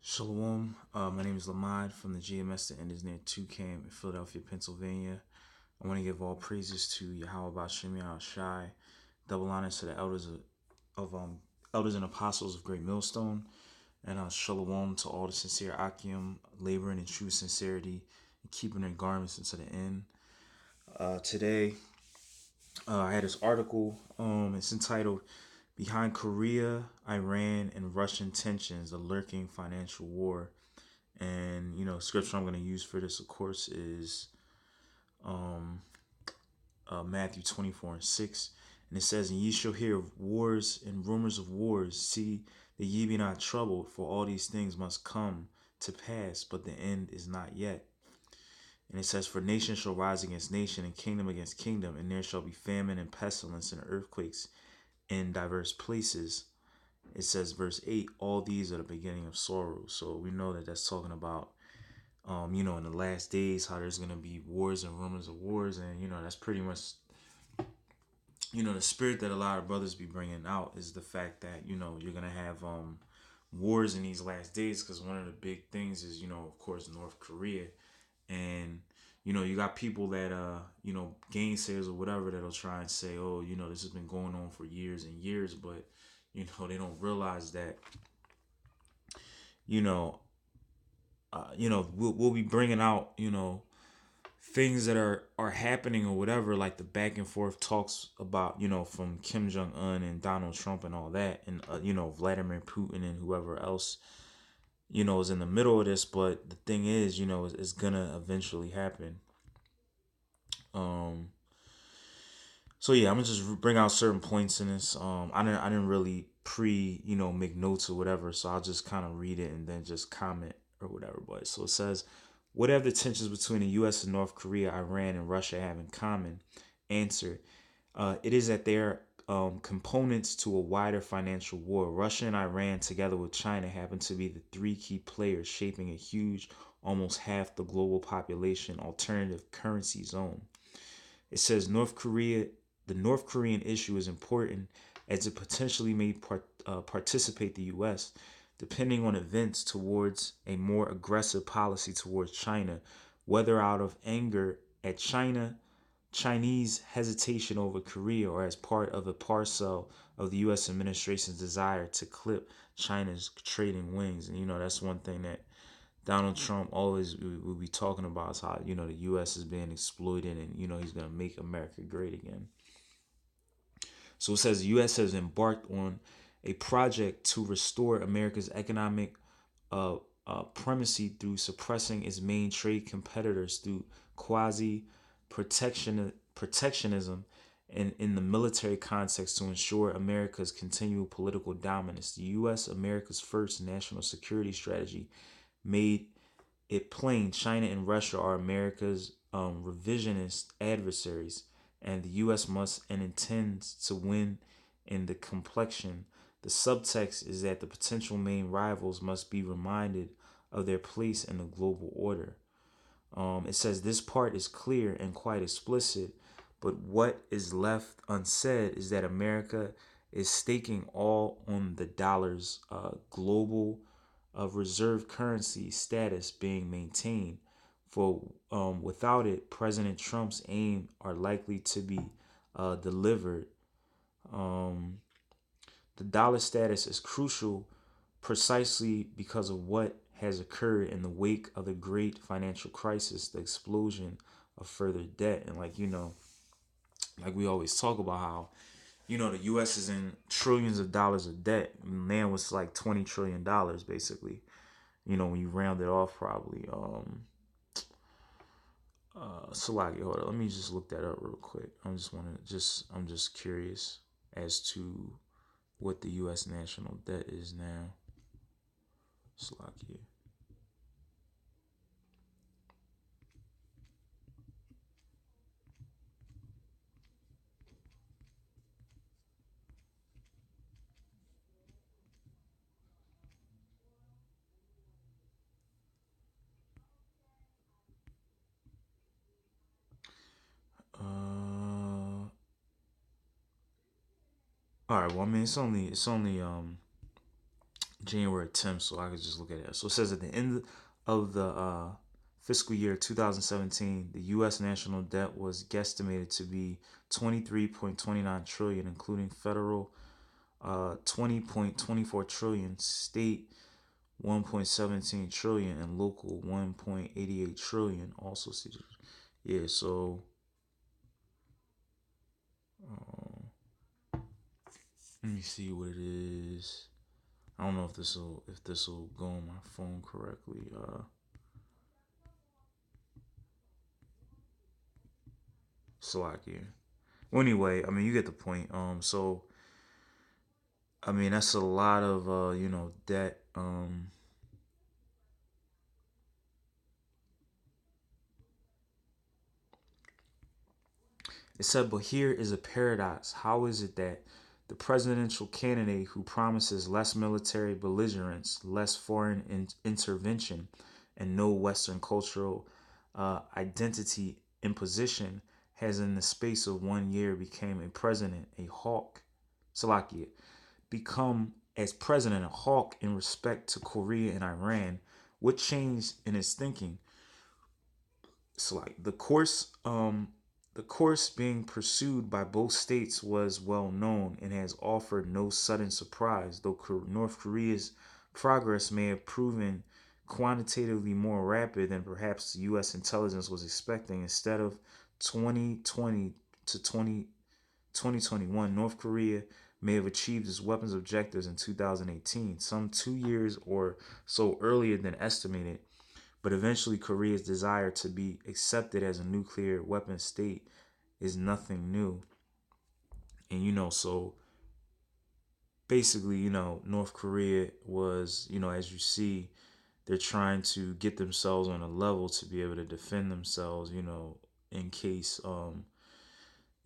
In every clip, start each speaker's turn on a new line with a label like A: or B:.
A: Shalawam. My name is Lamad from the GMS that is near Toucan in Philadelphia, Pennsylvania. I want to give all praises to YAHAWASHI, YAHAWASHI, double honors to the of elders and apostles of Great Millstone, and Shalawam to all the sincere AHCHYAM, laboring in true sincerity and keeping their garments unto the end. Today, I had this article. It's entitled "Behind Korea, Iran, and Russian Tensions: A Lurking Financial War." And scripture I'm going to use for this, of course, is um, Matthew 24:6, and it says, "And ye shall hear of wars and rumors of wars. See that ye be not troubled, for all these things must come to pass, but the end is not yet." And it says, "For nation shall rise against nation, and kingdom against kingdom, and there shall be famine and pestilence and earthquakes in diverse places." It says, verse 8, "All these are the beginning of sorrow." So we know that that's talking about in the last days, how there's gonna be wars and rumors of wars, and that's pretty much the spirit that a lot of brothers be bringing out is the fact that you're gonna have wars in these last days, because one of the big things is of course North Korea, and you got people that gainsayers or whatever that'll try and say, oh, this has been going on for years and years, but they don't realize that you know we'll be bringing out things that are happening or whatever, like the back and forth talks about from Kim Jong Un and Donald Trump and all that, and Vladimir Putin and whoever else is in the middle of this. But the thing is, it's gonna eventually happen. Um, so yeah, I'm gonna just bring out certain points in this. I didn't really make notes or whatever, so I'll just kind of read it and then just comment or whatever. But so it says, "What have the tensions between the U.S. and North Korea, Iran, and Russia have in common?" Answer: it is that they are components to a wider financial war. Russia and Iran, together with China, happen to be the three key players shaping a huge, almost half the global population, alternative currency zone. It says the North Korean issue is important as it potentially may participate the U.S. depending on events towards a more aggressive policy towards China, whether out of anger at Chinese hesitation over Korea, or as part of a parcel of the U.S. administration's desire to clip China's trading wings. And that's one thing that Donald Trump always will be talking about, is how the U.S. is being exploited, and he's gonna make America great again. So it says the U.S. has embarked on a project to restore America's economic uh, primacy through suppressing its main trade competitors through quasi protectionism, and in the military context to ensure America's continual political dominance. The U.S., America's first national security strategy, made it plain China and Russia are America's revisionist adversaries, and the U.S. must and intends to win in the complexion. The subtext is that the potential main rivals must be reminded of their place in the global order. It says this part is clear and quite explicit, but what is left unsaid is that America is staking all on the dollar's global reserve currency status being maintained. For without it, President Trump's aim are likely to be delivered. Um, the dollar status is crucial precisely because of what has occurred in the wake of the great financial crisis, the explosion of further debt. And like we always talk about how, the US is in trillions of dollars of debt. Now it's like $20 trillion basically. When you round it off, probably. Salagi, hold on. Let me just look that up real quick. I'm just curious as to what the U.S. national debt is now. Salagi. All right. Well, I mean, it's only January 10th, so I could just look at it. So it says at the end of the fiscal year 2017, the U.S. national debt was guesstimated to be 23.29 trillion, including federal 20.24 trillion, state 1.17 trillion, and local 1.88 trillion. Also, yeah. So let me see what it is. I don't know if this will go on my phone correctly. Slovakia. Well, anyway, I mean you get the point. So I mean that's a lot of debt. It said, but here is a paradox. How is it that the presidential candidate who promises less military belligerence, less foreign intervention, and no Western cultural identity imposition has, in the space of 1 year, became a president, a hawk, Salakia, become as president a hawk in respect to Korea and Iran? What changed in his thinking? So like the course being pursued by both states was well known and has offered no sudden surprise, though North Korea's progress may have proven quantitatively more rapid than perhaps the US intelligence was expecting. Instead of 2020 to 2021, North Korea may have achieved its weapons objectives in 2018, some 2 years or so earlier than estimated. But eventually, Korea's desire to be accepted as a nuclear weapon state is nothing new. And, so basically, North Korea was, as you see, they're trying to get themselves on a level to be able to defend themselves, in case,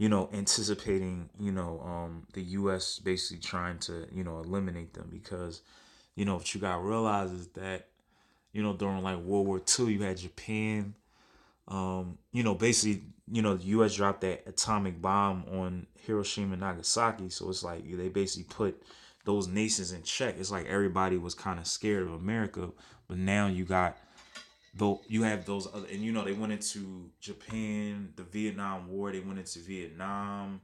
A: anticipating, the U.S. basically trying to, eliminate them. Because, what you got to realize is that, during like World War II, you had Japan. Basically, the U.S. dropped that atomic bomb on Hiroshima and Nagasaki, so it's like they basically put those nations in check. It's like everybody was kind of scared of America, but now you got though you have those other, and they went into Japan, the Vietnam War, they went into Vietnam.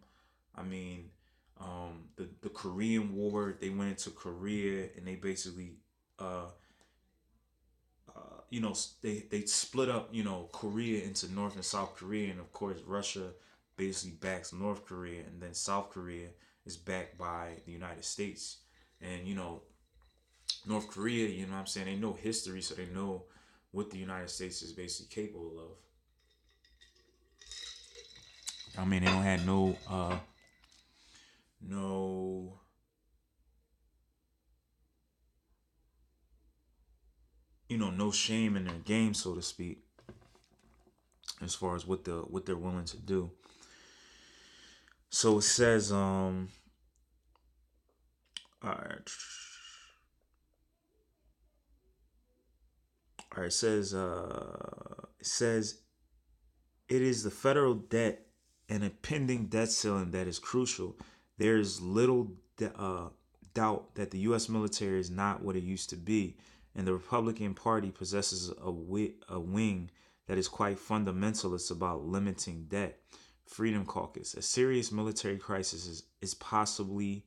A: I mean, the Korean War, they went into Korea, and they basically uh they split up Korea into North and South Korea, and of course Russia basically backs North Korea, and then South Korea is backed by the United States. And North Korea, what I'm saying, they know history, so they know what the United States is basically capable of. I mean, they don't have no no shame in their game, so to speak, as far as what they're willing to do. So it says all right. All right, it says it is the federal debt and a pending debt ceiling that is crucial. There is little doubt that the U.S. military is not what it used to be, and the Republican Party possesses a wing that is quite fundamentalist about limiting debt. Freedom Caucus. A serious military crisis is possibly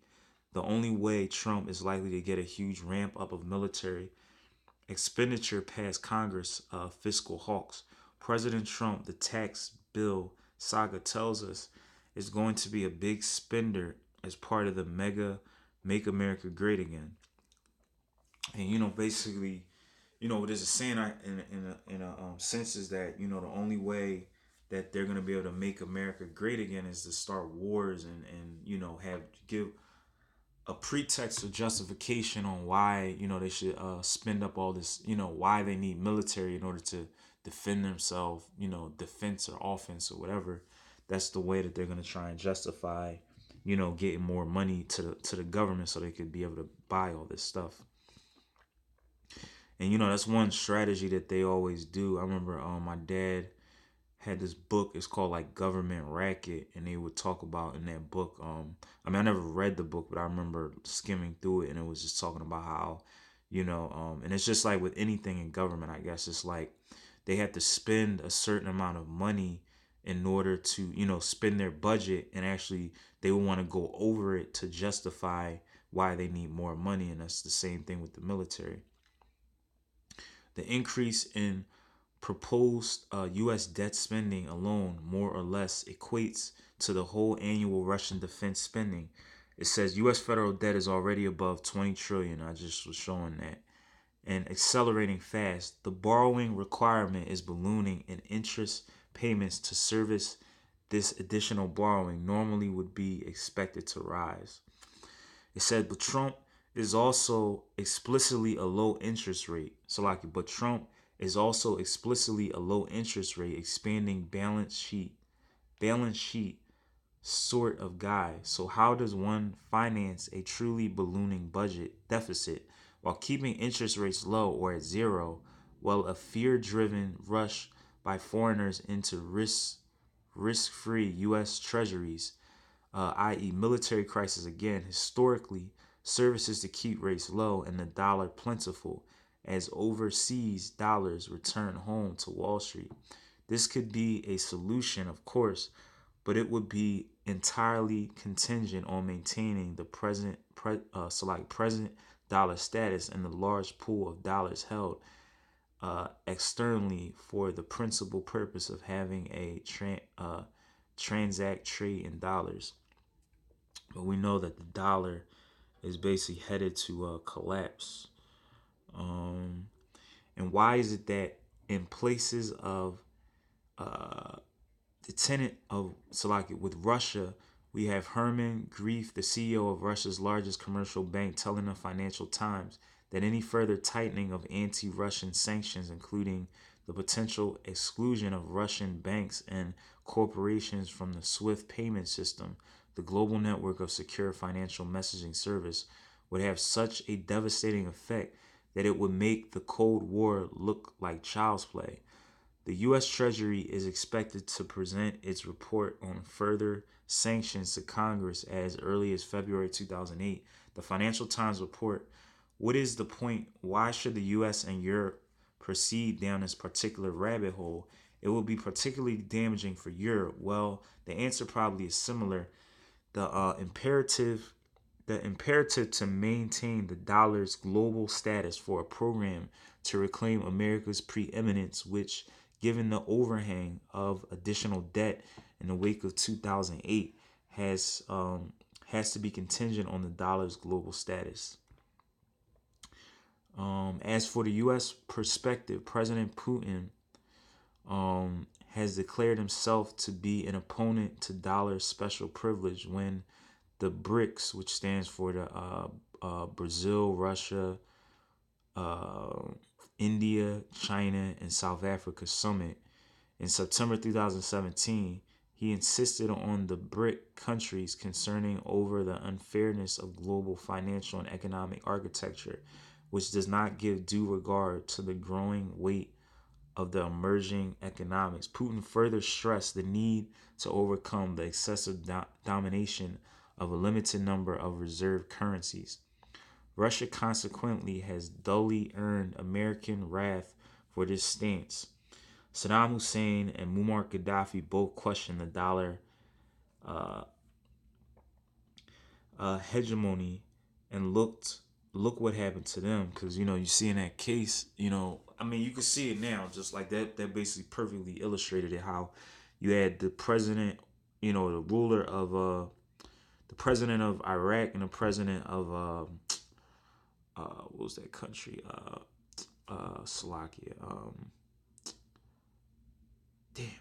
A: the only way Trump is likely to get a huge ramp up of military expenditure past Congress. Fiscal hawks. President Trump, the tax bill saga tells us, is going to be a big spender as part of the mega Make America Great Again. And basically, there's a saying in a sense is that the only way that they're gonna be able to make America great again is to start wars and have give a pretext or justification on why they should spend up all this, why they need military in order to defend themselves, defense or offense or whatever. That's the way that they're going to try and justify getting more money to the government so they could be able to buy all this stuff. And that's one strategy that they always do. I remember my dad had this book. It's called like Government Racket, and they would talk about in that book. I mean, I never read the book, but I remember skimming through it, and it was just talking about how And it's just like with anything in government, I guess. It's like they have to spend a certain amount of money in order to, spend their budget, and actually they will want to go over it to justify why they need more money. And that's the same thing with the military. The increase in proposed U.S. debt spending alone more or less equates to the whole annual Russian defense spending. It says U.S. federal debt is already above 20 trillion. I just was showing that. And accelerating fast. The borrowing requirement is ballooning, and interest payments to service this additional borrowing normally would be expected to rise. It said, but Trump is also explicitly a low interest rate. But Trump is also explicitly a low interest rate, expanding balance sheet sort of guy. So how does one finance a truly ballooning budget deficit while keeping interest rates low or at zero? Well, a fear-driven rush by foreigners into risk-free U.S. treasuries, i.e. military crisis again, historically services to keep rates low and the dollar plentiful as overseas dollars return home to Wall Street. This could be a solution, of course, but it would be entirely contingent on maintaining the present dollar status and the large pool of dollars held externally for the principal purpose of having a transact trade in dollars. But we know that the dollar is basically headed to collapse. And why is it that in places of the tenant of with Russia, we have Herman Grief, the CEO of Russia's largest commercial bank, telling the Financial Times that any further tightening of anti-Russian sanctions, including the potential exclusion of Russian banks and corporations from the SWIFT payment system, the global network of secure financial messaging service, would have such a devastating effect that it would make the Cold War look like child's play. The U.S. Treasury is expected to present its report on further sanctions to Congress as early as February 2008. The Financial Times report, what is the point? Why should the U.S. and Europe proceed down this particular rabbit hole? It will be particularly damaging for Europe. Well, the answer probably is similar. The imperative to maintain the dollar's global status for a program to reclaim America's preeminence, which, given the overhang of additional debt in the wake of 2008, has to be contingent on the dollar's global status. As for the U.S. perspective, President Putin has declared himself to be an opponent to dollar special privilege when the BRICS, which stands for the Brazil, Russia, India, China, and South Africa summit in September 2017, he insisted on the BRIC countries concerning over the unfairness of global financial and economic architecture, which does not give due regard to the growing weight of the emerging economics. Putin further stressed the need to overcome the excessive domination of a limited number of reserve currencies. Russia consequently has dully earned American wrath for this stance. Saddam Hussein and Muammar Gaddafi both questioned the dollar hegemony, and look what happened to them. Because you see in that case, you can see it now, just like that. That basically perfectly illustrated it. How you had the president, the ruler of the president of Iraq and the president of what was that country? Slovakia.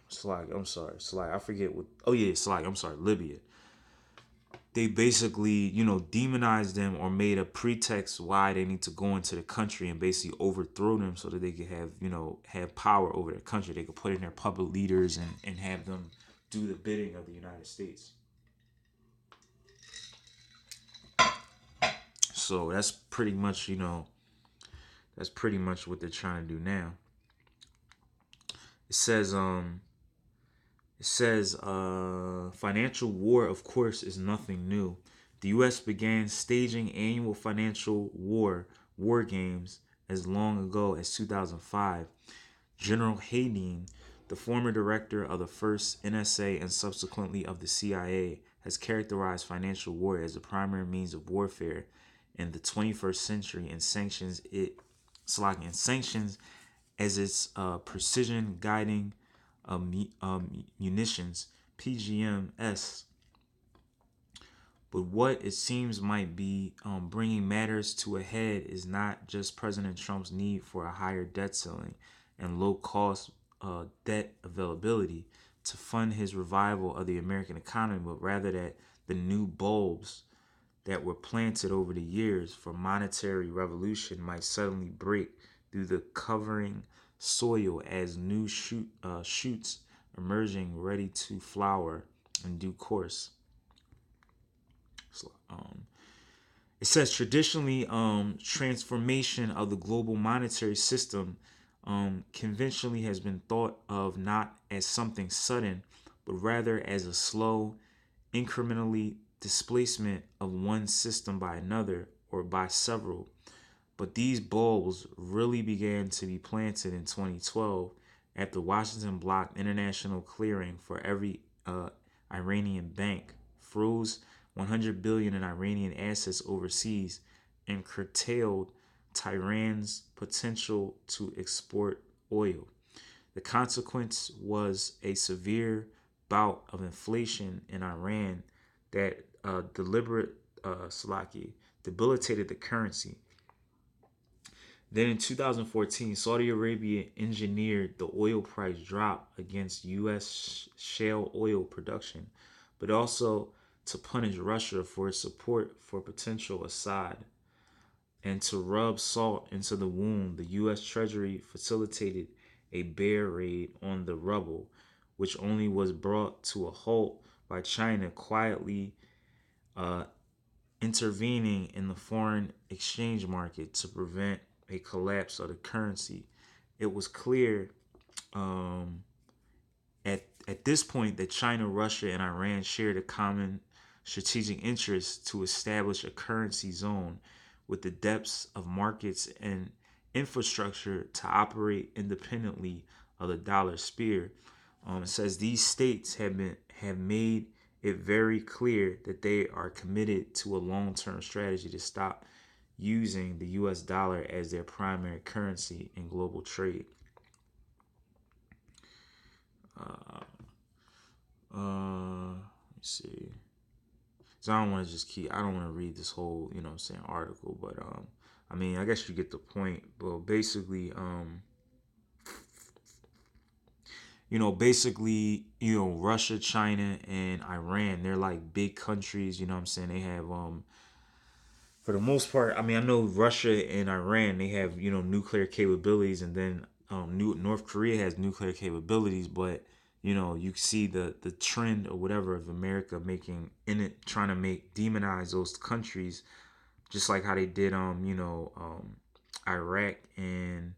A: Slovakia. I'm sorry, Slovakia. I forget what. Oh yeah, Slovakia. I'm sorry, Libya. They basically, demonized them or made a pretext why they need to go into the country and basically overthrow them so that they could have, have power over their country. They could put in their puppet leaders and have them do the bidding of the United States. So that's pretty much, what they're trying to do now. It says, financial war, of course, is nothing new. The U.S. began staging annual financial war war games as long ago as 2005. General Hayden, the former director of the first NSA and subsequently of the CIA, has characterized financial war as the primary means of warfare in the 21st century and sanctions as its precision guiding munitions (PGMS). But what it seems might be bringing matters to a head is not just President Trump's need for a higher debt ceiling and low cost debt availability to fund his revival of the American economy, but rather that the new bulbs that were planted over the years for monetary revolution might suddenly break through the covering soil as new shoots emerging ready to flower in due course. So, it says traditionally, transformation of the global monetary system conventionally has been thought of not as something sudden, but rather as a slow, incrementally displacement of one system by another or by several. But these bulbs really began to be planted in 2012 after Washington blocked international clearing for every Iranian bank, froze 100 billion in Iranian assets overseas, and curtailed Tehran's potential to export oil. The consequence was a severe bout of inflation in Iran that debilitated the currency. Then in 2014, Saudi Arabia engineered the oil price drop against U.S. shale oil production, but also to punish Russia for its support for potential Assad. And to rub salt into the wound, the U.S. Treasury facilitated a bear raid on the rubble, which only was brought to a halt by China quietly intervening in the foreign exchange market to prevent a collapse of the currency. It was clear at this point that China, Russia, and Iran shared a common strategic interest to establish a currency zone with the depths of markets and infrastructure to operate independently of the dollar sphere. It says these states have made it very clear that they are committed to a long-term strategy to stop using the U.S. dollar as their primary currency in global trade. Let me see. So I don't want to just keep. I don't want to read this whole, article. But I mean, I guess you get the point. But basically, Russia, China, and Iran, they're like big countries. They have for the most part. I mean, I know Russia and Iran, they have nuclear capabilities, and then North Korea has nuclear capabilities, but you see the trend or whatever of America trying to demonize those countries, just like how they did Iraq and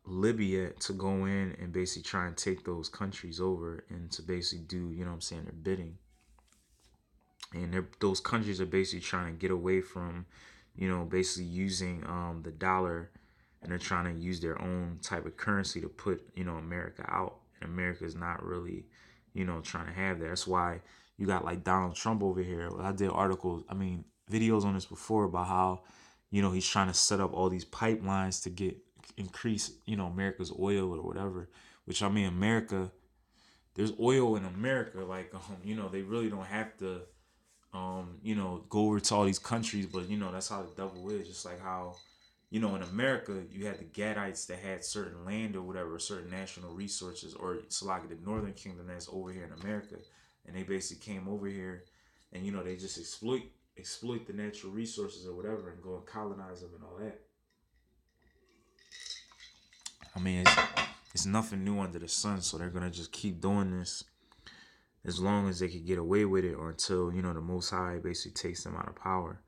A: Libya, to go in and basically try and take those countries over and to basically do their bidding. And those countries are basically trying to get away from basically using the dollar, and they're trying to use their own type of currency to put America out. America is not really, trying to have that. That's why you got like Donald Trump over here. I did videos on this before about how, he's trying to set up all these pipelines to increase, America's oil or whatever. Which America, there's oil in America. Like, they really don't have to, go over to all these countries. But that's how the devil is. Just like how, in America, you had the Gadites that had certain land or whatever, certain national resources, or it's like the Northern Kingdom that's over here in America, and they basically came over here, and they just exploit the natural resources or whatever, and go and colonize them and all that. I mean, it's nothing new under the sun, so they're gonna just keep doing this as long as they can get away with it, or until the Most High basically takes them out of power.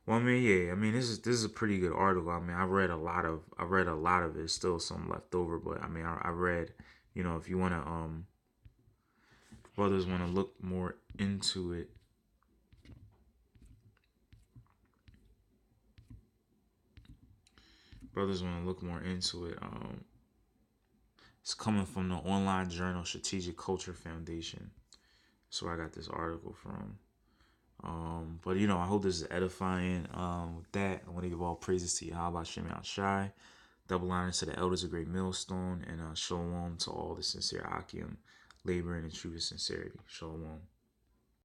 A: Well, this is a pretty good article. I mean, I read a lot of it. There's still some left over, but I read, if you wanna brothers want to look more into it, it's coming from the online journal Strategic Culture Foundation. That's where I got this article from. But I hope this is edifying. With that, I want to give all praises to YAHAWASHI, YAHAWASHI. Double honors to the elders, a great millstone, and shalom to all the sincere AHCHYAM, laboring in true sincerity. Shalom.